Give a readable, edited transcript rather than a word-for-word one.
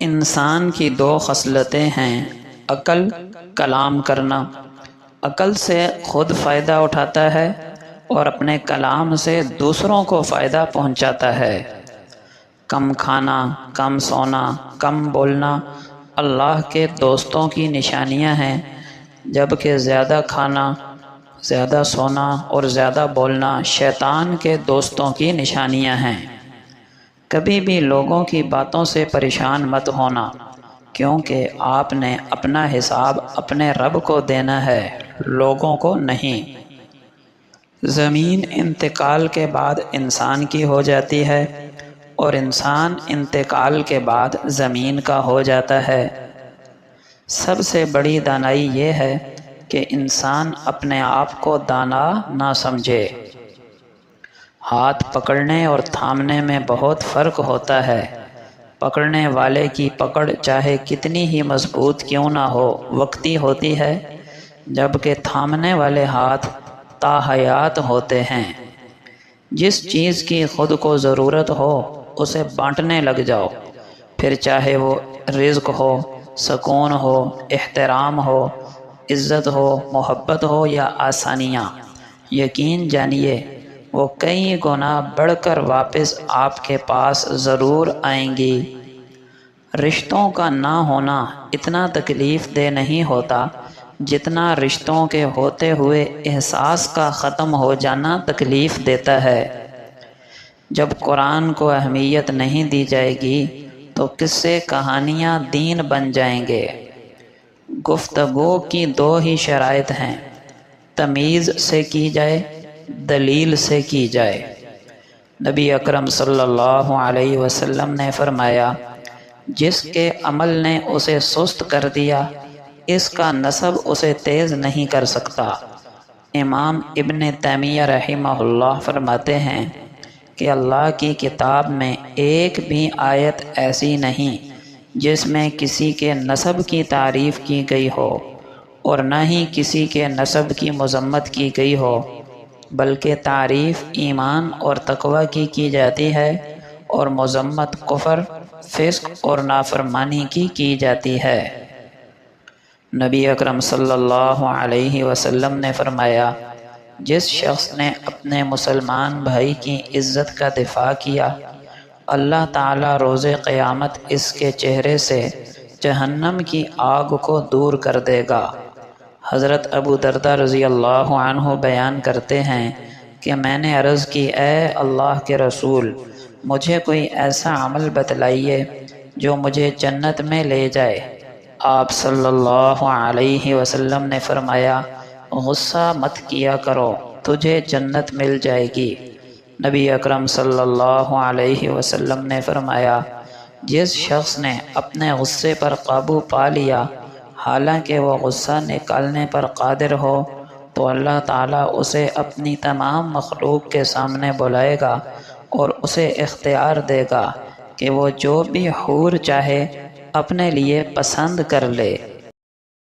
انسان کی دو خصلتیں ہیں، عقل، کلام کرنا۔ عقل سے خود فائدہ اٹھاتا ہے اور اپنے کلام سے دوسروں کو فائدہ پہنچاتا ہے۔ کم کھانا، کم سونا، کم بولنا اللہ کے دوستوں کی نشانیاں ہیں، جبکہ زیادہ کھانا، زیادہ سونا اور زیادہ بولنا شیطان کے دوستوں کی نشانیاں ہیں۔ کبھی بھی لوگوں کی باتوں سے پریشان مت ہونا، کیونکہ آپ نے اپنا حساب اپنے رب کو دینا ہے، لوگوں کو نہیں۔ زمین انتقال کے بعد انسان کی ہو جاتی ہے اور انسان انتقال کے بعد زمین کا ہو جاتا ہے۔ سب سے بڑی دانائی یہ ہے کہ انسان اپنے آپ کو دانا نہ سمجھے۔ ہاتھ پکڑنے اور تھامنے میں بہت فرق ہوتا ہے۔ پکڑنے والے کی پکڑ چاہے کتنی ہی مضبوط کیوں نہ ہو، وقتی ہوتی ہے، جبکہ تھامنے والے ہاتھ تاحیات ہوتے ہیں۔ جس چیز کی خود کو ضرورت ہو اسے بانٹنے لگ جاؤ، پھر چاہے وہ رزق ہو، سکون ہو، احترام ہو، عزت ہو، محبت ہو یا آسانیاں، یقین جانیے وہ کئی گنا بڑھ کر واپس آپ کے پاس ضرور آئیں گی۔ رشتوں کا نہ ہونا اتنا تکلیف دہ نہیں ہوتا جتنا رشتوں کے ہوتے ہوئے احساس کا ختم ہو جانا تکلیف دیتا ہے۔ جب قرآن کو اہمیت نہیں دی جائے گی تو قصے کہانیاں دین بن جائیں گے۔ گفتگو کی دو ہی شرائط ہیں، تمیز سے کی جائے، دلیل سے کی جائے۔ نبی اکرم صلی اللہ علیہ وسلم نے فرمایا، جس کے عمل نے اسے سست کر دیا، اس کا نسب اسے تیز نہیں کر سکتا۔ امام ابن تیمیہ رحمہ اللہ فرماتے ہیں کہ اللہ کی کتاب میں ایک بھی آیت ایسی نہیں جس میں کسی کے نسب کی تعریف کی گئی ہو اور نہ ہی کسی کے نسب کی مذمت کی گئی ہو، بلکہ تعریف ایمان اور تقوی کی جاتی ہے اور مذمت کفر، فسق اور نافرمانی کی جاتی ہے۔ نبی اکرم صلی اللہ علیہ وسلم نے فرمایا، جس شخص نے اپنے مسلمان بھائی کی عزت کا دفاع کیا، اللہ تعالی روز قیامت اس کے چہرے سے جہنم کی آگ کو دور کر دے گا۔ حضرت ابو درداء رضی اللہ عنہ بیان کرتے ہیں کہ میں نے عرض کی، اے اللہ کے رسول، مجھے کوئی ایسا عمل بتلائیے جو مجھے جنت میں لے جائے۔ آپ صلی اللہ علیہ وسلم نے فرمایا، غصہ مت کیا کرو، تجھے جنت مل جائے گی۔ نبی اکرم صلی اللہ علیہ وسلم نے فرمایا، جس شخص نے اپنے غصے پر قابو پا لیا، حالانکہ وہ غصہ نکالنے پر قادر ہو، تو اللہ تعالیٰ اسے اپنی تمام مخلوق کے سامنے بلائے گا اور اسے اختیار دے گا کہ وہ جو بھی حور چاہے اپنے لیے پسند کر لے۔